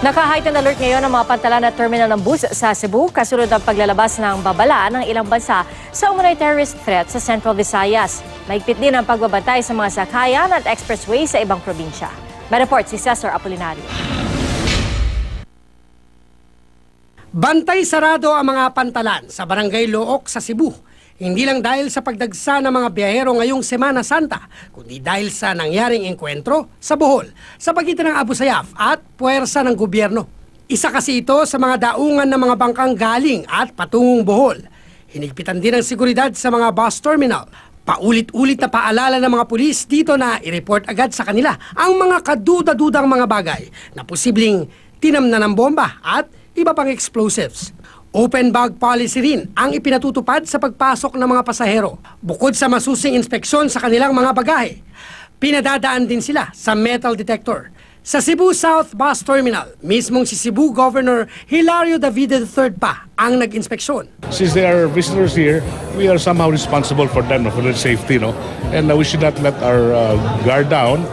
Naka-heightened alert ngayon ang mga pantalan at terminal ng bus sa Cebu kasunod ng paglalabas ng babala ng ilang bansa sa umunay terrorist threat sa Central Visayas. Mahigpit din ang pagbabantay sa mga sakayan at expressway sa ibang probinsya. May report si Cesar Apolinario. Bantay sarado ang mga pantalan sa Barangay Look sa Cebu. Hindi lang dahil sa pagdagsa ng mga biyahero ngayong Semana Santa, kundi dahil sa nangyaring engkwentro sa Bohol sa pagitan ng Abu Sayyaf at puwersa ng gobyerno. Isa kasi ito sa mga daungan ng mga bangkang galing at patungong Bohol. Hinigpitan din ang seguridad sa mga bus terminal. Paulit-ulit na paalala ng mga pulis dito na i-report agad sa kanila ang mga kaduda-dudang mga bagay na posibleng tinamnan ng bomba at iba pang explosives. Open bag policy rin ang ipinatutupad sa pagpasok ng mga pasahero. Bukod sa masusing inspeksyon sa kanilang mga bagahe, pinadadaan din sila sa metal detector. Sa Cebu South Bus Terminal, mismong si Cebu Governor Hilario David III pa ang nag-inspeksyon. Since they are visitors here, we are somehow responsible for them, for their safety, and we should not let our guard down.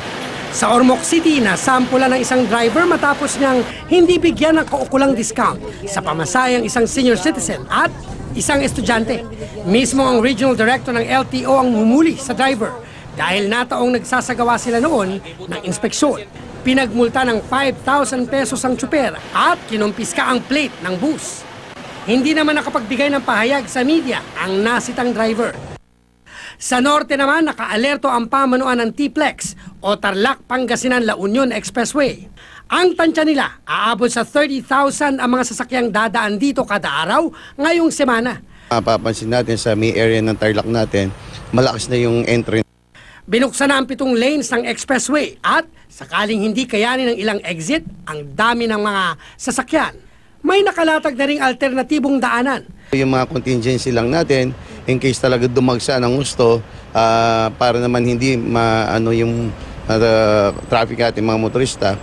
Sa Ormoc City, nasampula ng isang driver matapos niyang hindi bigyan ng kaukulang discount sa pamasayang isang senior citizen at isang estudyante. Mismo ang regional director ng LTO ang humuli sa driver dahil nataong nagsasagawa sila noon ng inspeksyon. Pinagmulta ng 5,000 pesos ang tsuper at kinumpiska ang plate ng bus. Hindi naman nakapagbigay ng pahayag sa media ang nasitang driver. Sa norte naman, naka-alerto ang pamanuan ng T-Plex o Tarlac Pangasinan La Union Expressway. Ang tansya nila, aabot sa 30,000 ang mga sasakyang dadaan dito kada araw ngayong semana. Mapapansin natin sa may area ng Tarlac natin, malakas na yung entry. Binuksan na ang 7 lanes ng expressway at sakaling hindi kayanin ng ilang exit, ang dami ng mga sasakyan. May nakalatag na ring alternatibong daanan. Yung mga contingency lang natin, in case talaga dumagsa ng gusto, para naman hindi yung traffic ating mga motorista.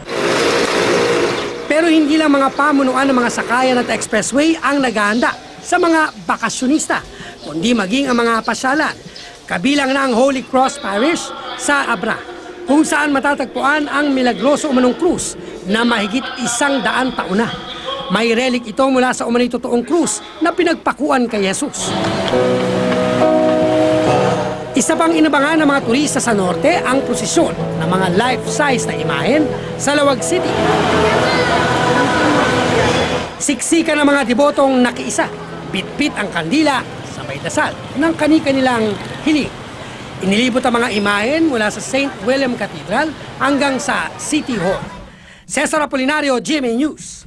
Pero hindi lang mga pamunuan ng mga sakayan at expressway ang naghahanda sa mga bakasyonista, kundi maging ang mga pasyalan. Kabilang na ang Holy Cross Parish sa Abra, kung saan matatagpuan ang milagroso umanong krus na mahigit 100 taon na. May relic ito mula sa umanay totoong krus na pinagpakuan kay Jesus. Isa pang inabangan ng mga turista sa norte ang prosesyon ng mga life-size na imahen sa Lawag City. Siksikan ng mga debotong nakiisa, bitbit ang kandila, sabay dasal ng kani-kanilang hiling. Inilibot ang mga imahen mula sa St. William Cathedral hanggang sa City Hall. Cesar Apolinario, GMA News.